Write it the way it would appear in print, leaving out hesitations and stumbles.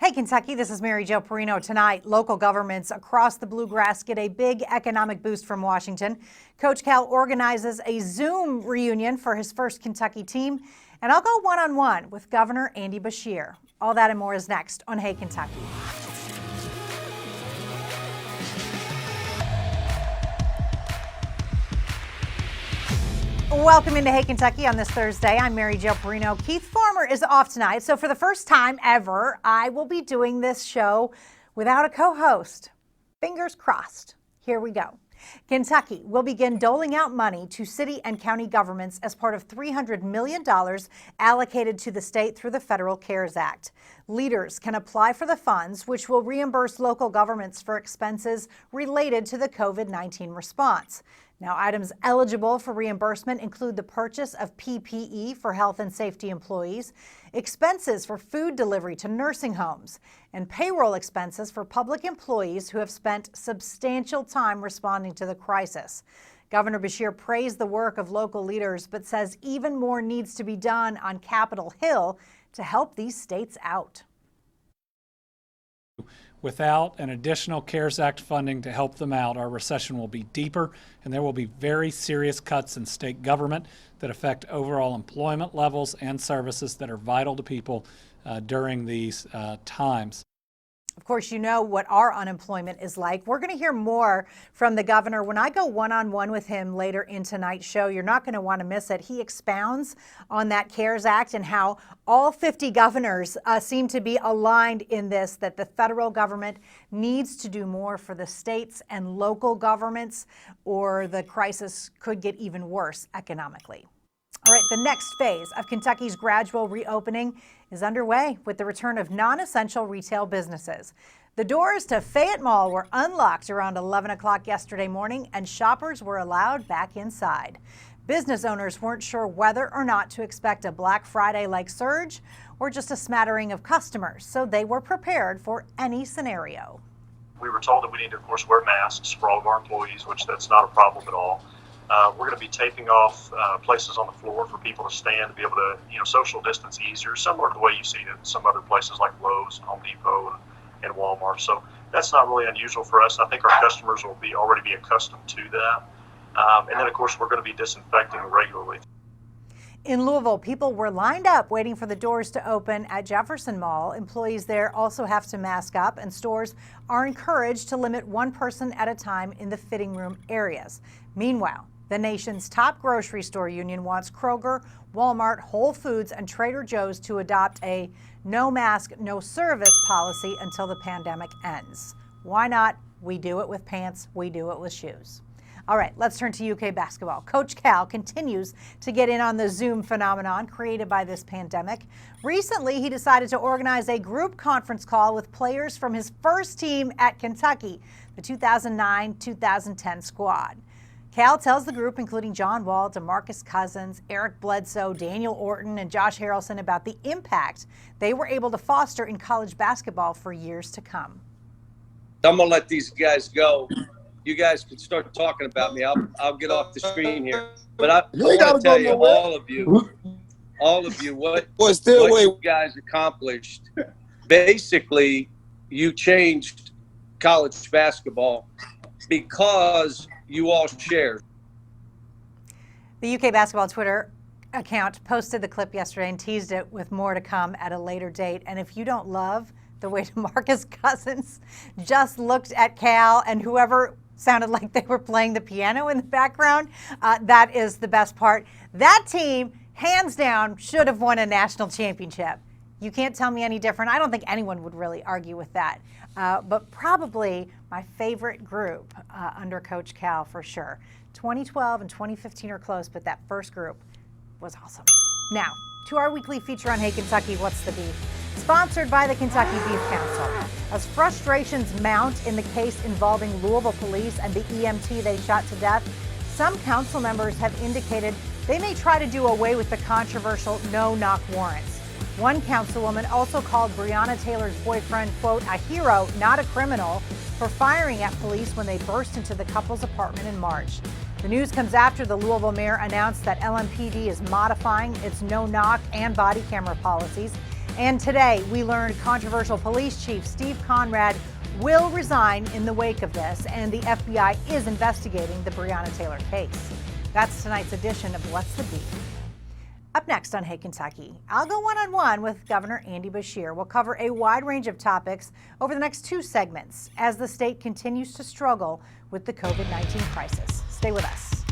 Hey, Kentucky, this is Mary Jo Perino. Tonight, local governments across the Bluegrass get a big economic boost from Washington. Coach Cal organizes a Zoom reunion for his first Kentucky team, and I'll go one-on-one with Governor Andy Beshear. All that and more is next on Hey, Kentucky. Welcome into Hey Kentucky on this Thursday. I'm Mary Jo Perino. Keith Farmer is off tonight, so for the first time ever, I will be doing this show without a co-host. Fingers crossed. Here we go. Kentucky will begin doling out money to city and county governments as part of $300 million allocated to the state through the Federal CARES Act. Leaders can apply for the funds, which will reimburse local governments for expenses related to the COVID-19 response. Now, items eligible for reimbursement include the purchase of PPE for health and safety employees, expenses for food delivery to nursing homes, and payroll expenses for public employees who have spent substantial time responding to the crisis. Governor Beshear praised the work of local leaders, but says even more needs to be done on Capitol Hill to help these states out. Without an additional CARES Act funding to help them out, our recession will be deeper, and there will be very serious cuts in state government that affect overall employment levels and services that are vital to people during these times. Of course, you know what our unemployment is like. We're going to hear more from the governor when I go one-on-one with him later in tonight's show. You're not going to want to miss it. He expounds on that CARES Act and how all 50 governors seem to be aligned in this, that the federal government needs to do more for the states and local governments, or the crisis could get even worse economically. All right, the next phase of Kentucky's gradual reopening is underway with the return of non-essential retail businesses. The doors to Fayette Mall were unlocked around 11 o'clock yesterday morning, and shoppers were allowed back inside. Business owners weren't sure whether or not to expect a Black Friday-like surge or just a smattering of customers, so they were prepared for any scenario. We were told that we need to, of course, wear masks for all of our employees, which that's not a problem at all. We're going to be taping off places on the floor for people to stand to be able to, social distance easier, similar to the way you see it in some other places like Lowe's, Home Depot, and Walmart. So that's not really unusual for us. I think our customers will already be accustomed to that. And then, of course, we're going to be disinfecting regularly. In Louisville, people were lined up waiting for the doors to open at Jefferson Mall. Employees there also have to mask up, and stores are encouraged to limit one person at a time in the fitting room areas. Meanwhile, the nation's top grocery store union wants Kroger, Walmart, Whole Foods, and Trader Joe's to adopt a no mask, no service policy until the pandemic ends. Why not? We do it with pants, we do it with shoes. All right, let's turn to UK basketball. Coach Cal continues to get in on the Zoom phenomenon created by this pandemic. Recently, he decided to organize a group conference call with players from his first team at Kentucky, the 2009-2010 squad. Cal tells the group, including John Wall, DeMarcus Cousins, Eric Bledsoe, Daniel Orton, and Josh Harrelson, about the impact they were able to foster in college basketball for years to come. I'm going to let these guys go. You guys can start talking about me. I'll get off the screen here. But I want to tell you, all of you, what you guys accomplished. Basically, you changed college basketball because you all shared. The UK basketball Twitter account posted the clip yesterday and teased it with more to come at a later date. And if you don't love the way DeMarcus Cousins just looked at Cal and whoever sounded like they were playing the piano in the background, that is the best part. That team, hands down, should have won a national championship. You can't tell me any different. I don't think anyone would really argue with that. But probably my favorite group under Coach Cal for sure. 2012 and 2015 are close, but that first group was awesome. Now, to our weekly feature on Hey Kentucky, What's the Beef? Sponsored by the Kentucky Beef Council. As frustrations mount in the case involving Louisville police and the EMT they shot to death, some council members have indicated they may try to do away with the controversial no-knock warrants. One councilwoman also called Breonna Taylor's boyfriend, quote, a hero, not a criminal, for firing at police when they burst into the couple's apartment in March. The news comes after the Louisville mayor announced that LMPD is modifying its no-knock and body camera policies. And today, we learned controversial police chief Steve Conrad will resign in the wake of this, and the FBI is investigating the Breonna Taylor case. That's tonight's edition of What's the Beef. Up next on Hey Kentucky, I'll go one-on-one with Governor Andy Beshear. We'll cover a wide range of topics over the next 2 segments as the state continues to struggle with the COVID-19 crisis. Stay with us.